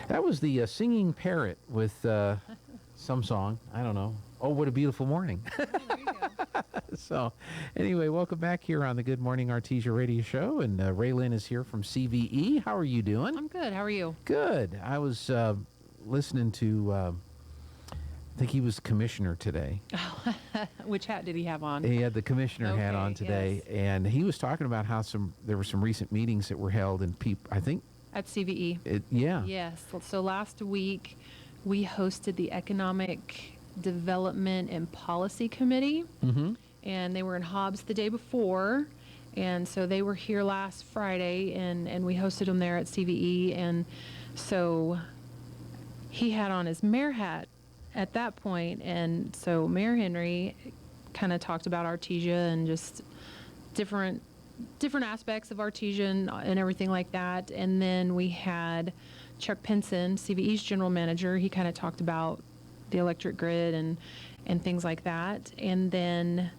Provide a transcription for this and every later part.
That was the Singing Parrot with some song. I don't know. Oh, what a beautiful morning. There you go. So, anyway, welcome back here on the Good Morning Artesia Radio Show. And Raelynn is here from CVE. How are you doing? I'm good. How are you? Good. I was listening to, I think he was commissioner today. Which hat did he have on? He had the commissioner hat Okay, on today. yes. And he was talking about how there were some recent meetings that were held and I think. At CVE. Yeah. Yes. So last week we hosted the Economic Development and Policy Committee. Mm-hmm. And they were in Hobbs the day before. And so they were here last Friday, and we hosted them there at CVE. And so he had on his mayor hat at that point. And so Mayor Henry kind of talked about Artesia and just different aspects of Artesia and everything like that. And then we had Chuck Pinson, CVE's general manager. He kind of talked about the electric grid and things like that. And then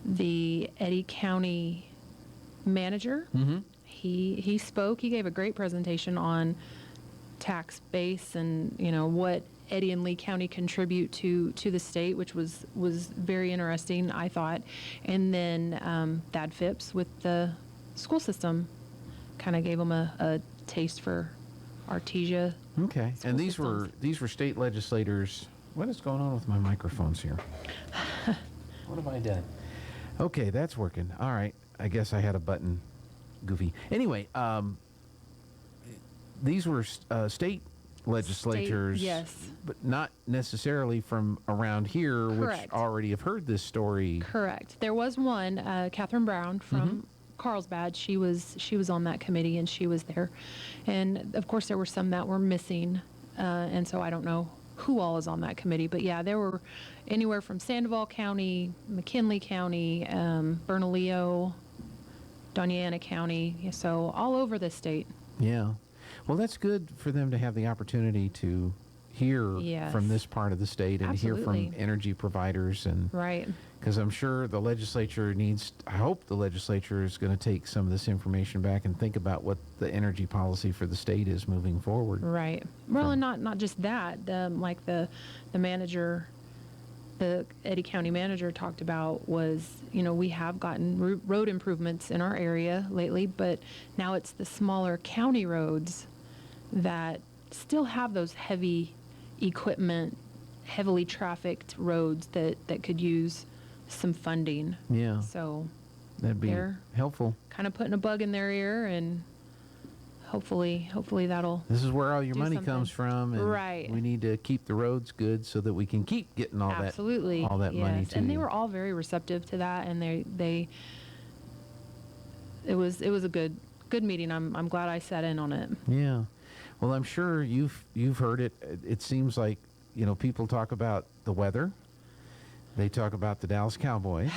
the Eddy County manager, he spoke. He gave a great presentation on tax base and, what Eddy and Lee County contribute to the state, which was very interesting, I thought. And then Thad Phipps with the school system kind of gave him a taste for Artesia. Okay. And these were state legislators. What is going on with my microphones here? What have I done? Okay, that's working. All right. I guess I had a button goofy. Anyway, these were state legislators, yes, but not necessarily from around here, correct, which already have heard this story. Correct. There was one, Catherine Brown from Carlsbad. She was on that committee, and she was there. And of course, there were some that were missing, and so I don't know who all is on that committee. But yeah, there were anywhere from Sandoval County, McKinley County, Bernalillo, Doñana County, so all over the state. Yeah. Well, that's good for them to have the opportunity to hear from this part of the state and Absolutely. hear from energy providers. And right. Because I'm sure the legislature I hope the legislature is going to take some of this information back and think about what the energy policy for the state is moving forward. Right. Well, and not just that, like the manager, the Eddy County manager talked about was, we have gotten road improvements in our area lately, but now it's the smaller county roads that still have those heavy equipment, heavily trafficked roads that could use some funding. Yeah. So that'd be helpful. Kind of putting a bug in their ear, and hopefully that'll. This is where all your money something. Comes from, and right. We need to keep the roads good so that we can keep getting all that money to and they were all very receptive to that, and it was a good meeting. I'm glad I sat in on it. Yeah. Well, I'm sure you've heard it. It seems like, people talk about the weather. They talk about the Dallas Cowboys.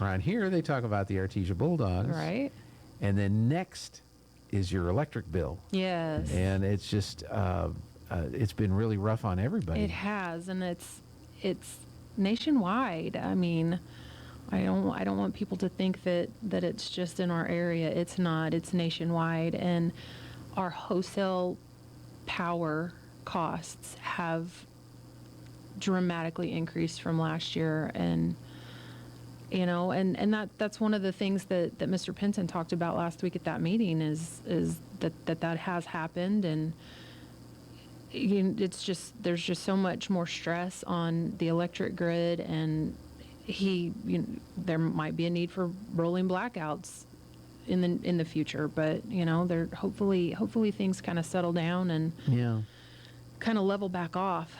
Around here, they talk about the Artesia Bulldogs. Right. And then next is your electric bill. Yes. And it's just, it's been really rough on everybody. It has, and it's nationwide. I mean, I don't want people to think that it's just in our area. It's not. It's nationwide, and our wholesale power costs have dramatically increased from last year, and that's one of the things that Mr. Pinson talked about last week at that meeting is that has happened, and it's just there's just so much more stress on the electric grid, and there might be a need for rolling blackouts in the future, but there hopefully things kind of settle down and kind of level back off.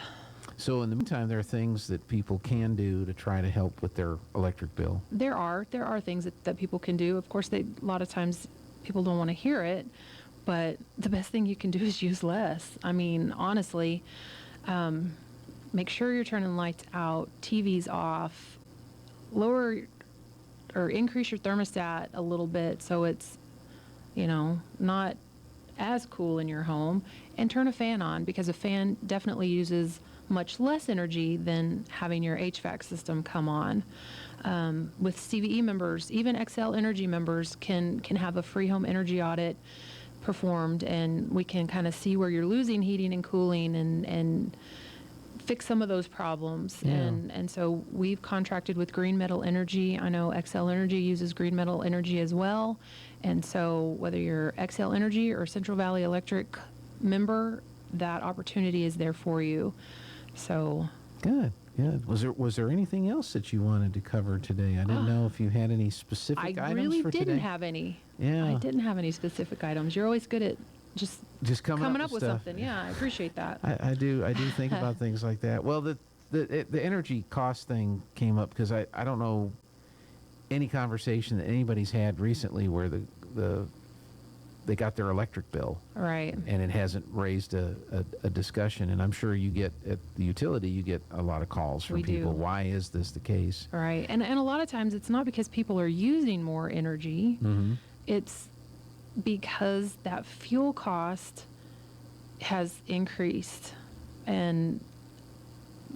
So in the meantime, there are things that people can do to try to help with their electric bill. There are things that people can do. Of course, a lot of times people don't want to hear it, but the best thing you can do is use less. I mean, honestly, make sure you're turning lights out, TVs off, lower or increase your thermostat a little bit so it's, not as cool in your home, and turn a fan on, because a fan definitely uses much less energy than having your HVAC system come on. With CVE members, even XL Energy members can have a free home energy audit performed, and we can kind of see where you're losing heating and cooling and fix some of those problems. Yeah. And so we've contracted with Green Metal Energy. I know XL Energy uses Green Metal Energy as well. And so whether you're XL Energy or Central Valley Electric member, that opportunity is there for you. So Good. Was there anything else that you wanted to cover today? I didn't know if you had any specific I items really for today. didn't have any. Yeah. I didn't have any specific items. You're always good at just coming up with stuff. something. Yeah, I appreciate that. I do think about things like that. Well, the energy cost thing came up because I don't know any conversation that anybody's had recently where they got their electric bill Right. and it hasn't raised a discussion. And I'm sure you get at the utility, you get a lot of calls from We people. do. Why is this the case? Right. And a lot of times it's not because people are using more energy. Mm-hmm. It's because that fuel cost has increased, and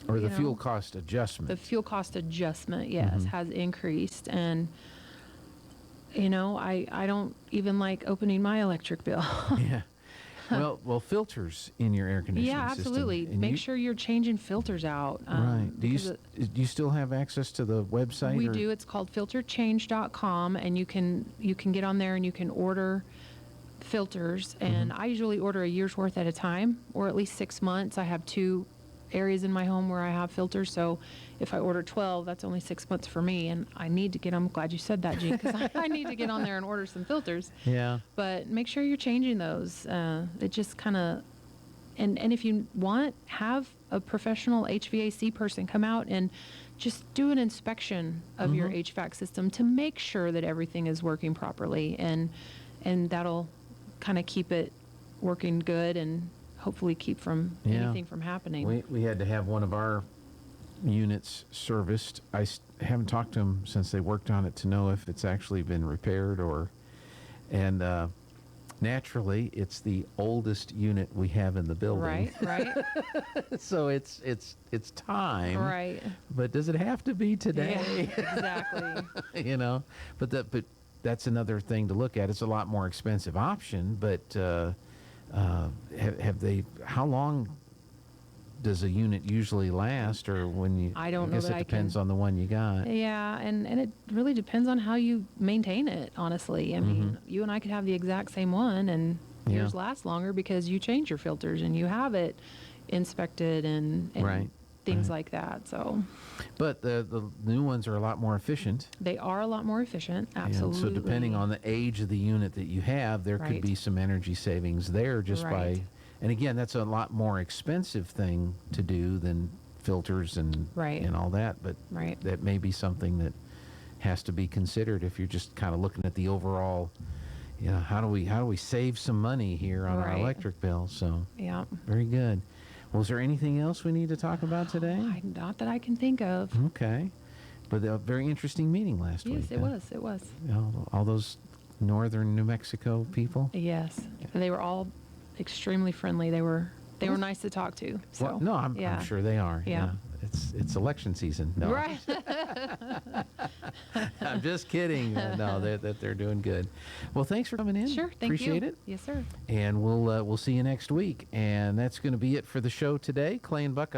Or the you know, fuel cost adjustment. the fuel cost adjustment, yes, has increased. And I don't even like opening my electric bill. Yeah. Well, filters in your air conditioning Yeah, system. absolutely. And Make sure you're changing filters out. Right. Do because you still have access to the website? we or- do. It's called filterchange.com, and you can get on there and you can order filters. And I usually order a year's worth at a time, or at least 6 months. I have 2 areas in my home where I have filters, so if I order 12, that's only 6 months for me, and I need to get. I'm glad you said that, Gene, because I need to get on there and order some filters. Yeah. But make sure you're changing those. It just kind of, and if you want, have a professional HVAC person come out and just do an inspection of your HVAC system to make sure that everything is working properly, and that'll kind of keep it working good and hopefully keep anything from happening. We had to have one of our units serviced. I haven't talked to them since they worked on it to know if it's actually been repaired and naturally it's the oldest unit we have in the building. Right. So it's time. Right. But does it have to be today? Yeah, exactly. But that's another thing to look at. It's a lot more expensive option, but how long does a unit usually last, or I don't know guess that it I depends can- on the one you got. Yeah, and it really depends on how you maintain it, honestly. I mean, you and I could have the exact same one, and Yeah. yours lasts longer because you change your filters and you have it inspected and Right, things right. like that. So But the new ones are a lot more efficient. they are a lot more efficient, And absolutely. so depending on the age of the unit that you have, there could Right. be some energy savings there just Right. by, and again, that's a lot more expensive thing to do than filters and Right. and all that, but Right. that may be something that has to be considered if you're just kind of looking at the overall, how do we save some money here on our Right. electric bill? So Yeah. very good. Well, is there anything else we need to talk about today? Not that I can think of. Okay. But a very interesting meeting last week. Yes, it huh? was. It was. All those northern New Mexico people. Yes. They were all extremely friendly. They were nice to talk to. So, Well, no, I'm yeah. sure they are. Yeah. It's election season. No, Right. I'm just kidding. No, they're doing good. Well, thanks for coming in. Sure. Thank Appreciate you. it. Yes, sir. And we'll see you next week. And that's going to be it for the show today. Clay and Buck. I'm